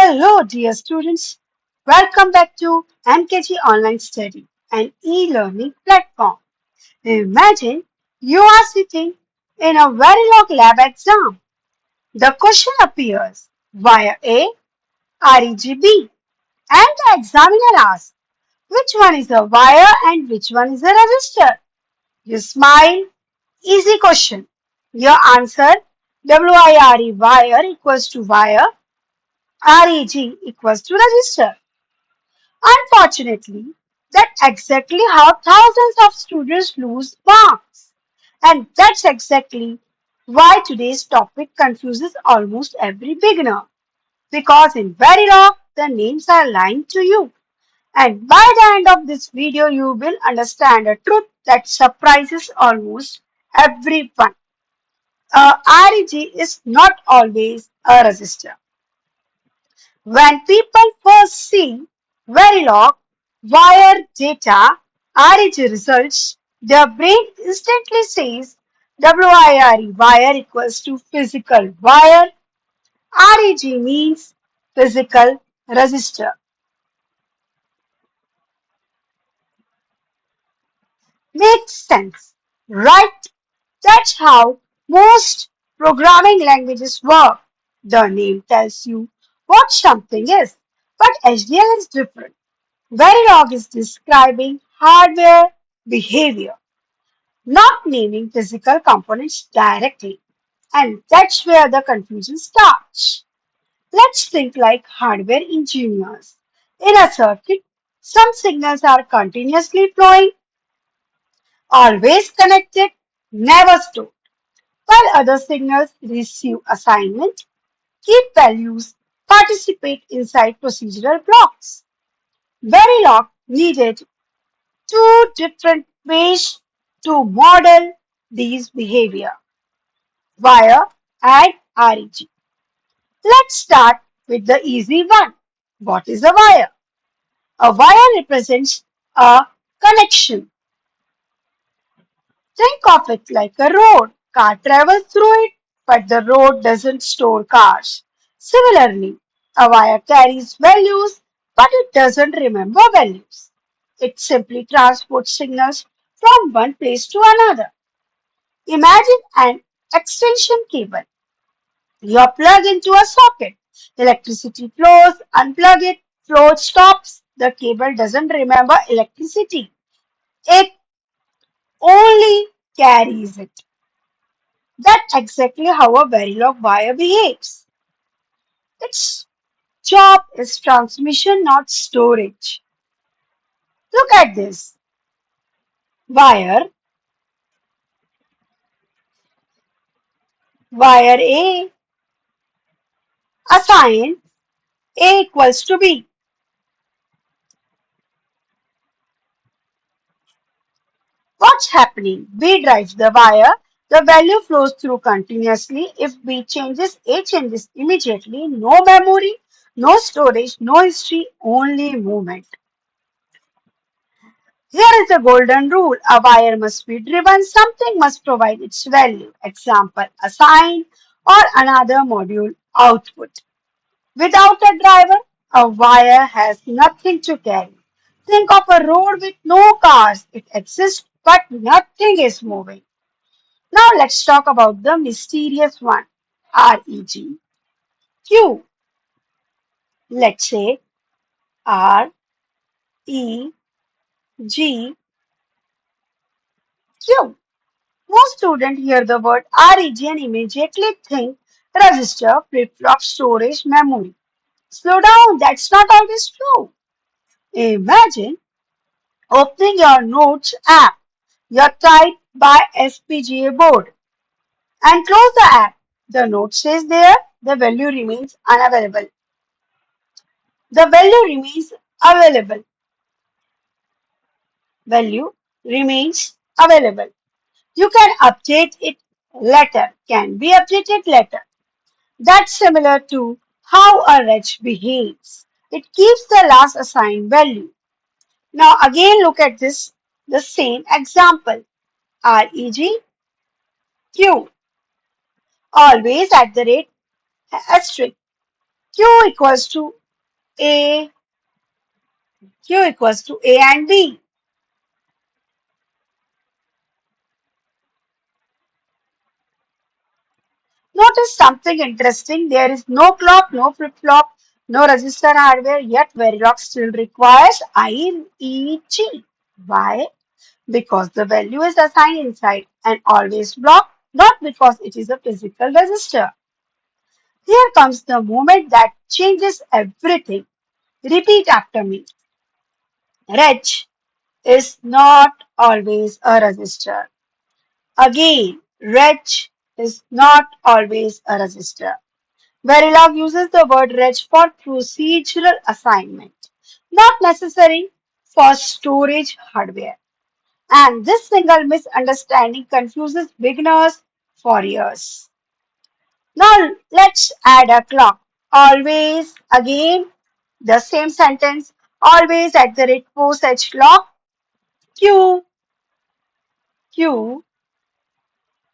Hello, dear students. Welcome back to MKG Online Study, an e-learning platform. Imagine you are sitting in a Verilog lab exam. The question appears via a REGB, and the examiner asks which one is a wire and which one is a resistor. You smile. Easy question. Your answer WIRE wire equals to wire, REG equals to resistor. Unfortunately, that's exactly how thousands of students lose marks. And that's exactly why today's topic confuses almost every beginner. Because in Verilog, the names are lying to you. And by the end of this video, you will understand a truth that surprises almost everyone. A REG is not always a resistor. When people first see Verilog wire data REG results, their brain instantly says WIRE wire equals to physical wire, REG means physical resistor. Makes sense, right? That's how most programming languages work. The name tells you what something is, but HDL is different. Verilog is describing hardware behavior, not naming physical components directly. And that's where the confusion starts. Let's think like hardware engineers. In a circuit, some signals are continuously flowing, always connected, never stored, while other signals receive assignment, keep values, participate inside procedural blocks. Verilog needed two different ways to model these behavior, wire and REG. Let's start with the easy one. What is a wire? A wire represents a connection. Think of it like a road. Car travels through it, but the road doesn't store cars. Similarly, a wire carries values, but it doesn't remember values. It simply transports signals from one place to another. Imagine an extension cable. You plug into a socket. Electricity flows, unplug it, flow stops. The cable doesn't remember electricity. It only carries it. That's exactly how a Verilog wire behaves. Its job is transmission, not storage. Look at this. Wire, wire A, assign A equals to B. What's happening? B drives the wire. The value flows through continuously. If B changes, A changes immediately. No memory, no storage, no history, only movement. Here is the golden rule. A wire must be driven. Something must provide its value. Example, a sign or another module output. Without a driver, a wire has nothing to carry. Think of a road with no cars. It exists, but nothing is moving. Now let's talk about the mysterious one, REG. Q. Let's say REG Q. Most students hear the word REG and immediately think register, flip-flop, storage, memory. Slow down, that's not always true. Imagine opening your notes app, your type by FPGA board, and close the app. The note says there, the value remains unavailable. The value remains available. Value remains available. You can update it later, can be updated later. That's similar to how a reg behaves. It keeps the last assigned value. Now again look at this, the same example. REG Q, always at the rate asterisk. Q equals to A, Q equals to A and B. Notice something interesting. There is no clock, no flip-flop, no register hardware, yet Verilog still requires IEG. Why? Because the value is assigned inside an always block, not because it is a physical register. Here comes the moment that changes everything. Repeat after me. Reg is not always a register. Again, reg is not always a register. Verilog uses the word reg for procedural assignment, not necessary for storage hardware. And this single misunderstanding confuses beginners for years. Now let's add a clock. Always, again, the same sentence. Always at the rate post h clock. Q, Q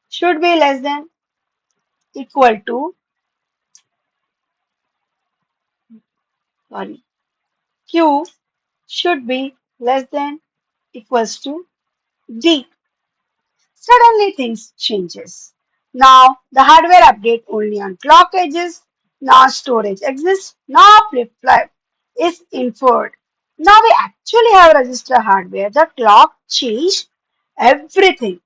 should be less than equal to, sorry, Q should be less than equals to D. Suddenly things changes. Now the hardware update only on clock edges. Now storage exists. Now flip-flop is inferred. Now we actually have register hardware. The clock changed everything.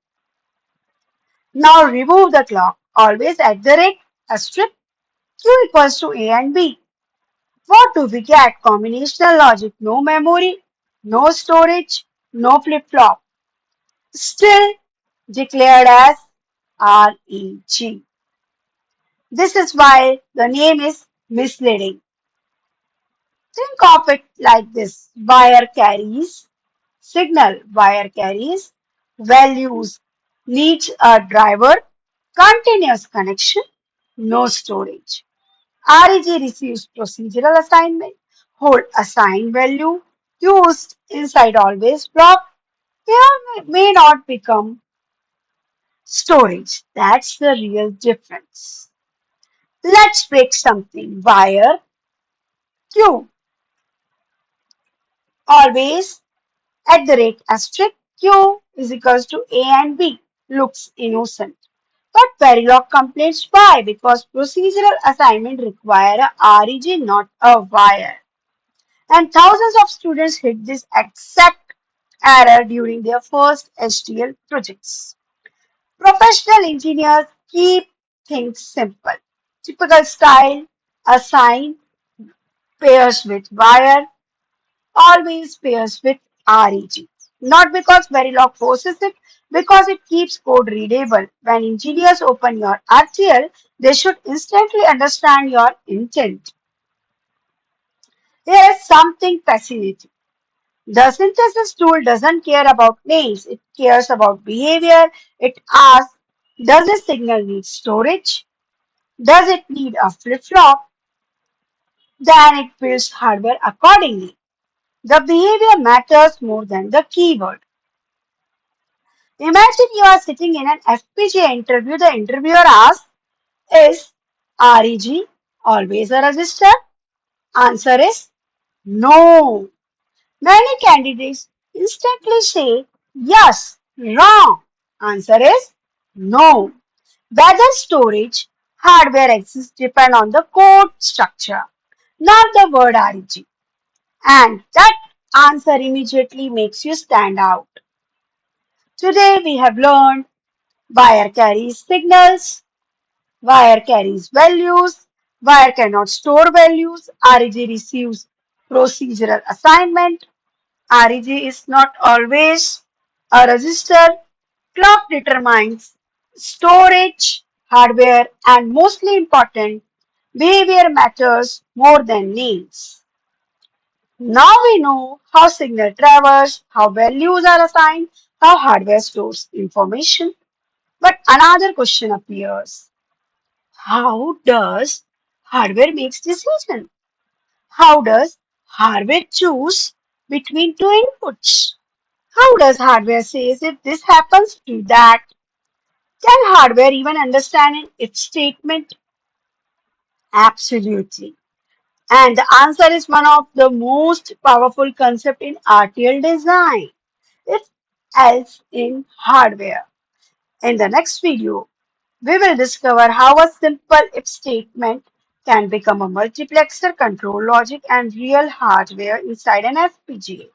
Now remove the clock. Always at the rate asterisk Q equals to A and B. What do we get? Combinational logic. No memory, no storage, no flip-flop. Still declared as REG. This is why the name is misleading. Think of it like this. Wire carries signal, wire carries values, needs a driver, continuous connection, no storage. REG receives procedural assignment, hold assigned value, used inside always block, may not become storage. That's the real difference. Let's break something. Wire Q always at the rate asterisk Q is equals to A and B. Looks innocent. But Verilog complains why? Because procedural assignment require a REG, not a wire. And thousands of students hit this exact error during their first HDL projects. Professional engineers keep things simple. Typical style, assign pairs with wire, always pairs with REG. Not because Verilog forces it, because it keeps code readable. When engineers open your RTL, they should instantly understand your intent. Here is something fascinating. The synthesis tool doesn't care about names, it cares about behavior. It asks, does this signal need storage? Does it need a flip-flop? Then it builds hardware accordingly. The behavior matters more than the keyword. Imagine you are sitting in an FPGA interview. The interviewer asks, is REG always a register? Answer is no. Many candidates instantly say yes, wrong. Answer is no. Whether storage hardware exists depend on the code structure, not the word REG. And that answer immediately makes you stand out. Today we have learned wire carries signals, wire carries values, wire cannot store values, REG receives procedural assignment, REG is not always a register, clock determines storage, hardware, and mostly important, behavior matters more than names. Now we know how signal travels, how values are assigned, how hardware stores information. But another question appears. How does hardware makes decision? How does hardware choose between two inputs? How does hardware says if this happens, do that? Can hardware even understand its statement? Absolutely. And the answer is one of the most powerful concept in RTL design. If else in hardware. In the next video, we will discover how a simple if statement can become a multiplexer, control logic, and real hardware inside an FPGA.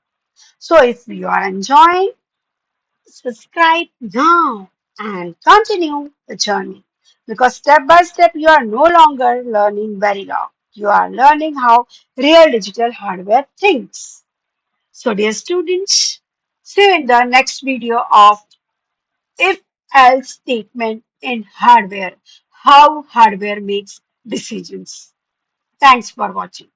So if you are enjoying, subscribe now and continue the journey. Because step by step, you are no longer learning Verilog. You are learning how real digital hardware thinks. So dear students, see you in the next video of if else statement in hardware, how hardware makes decisions. Thanks for watching.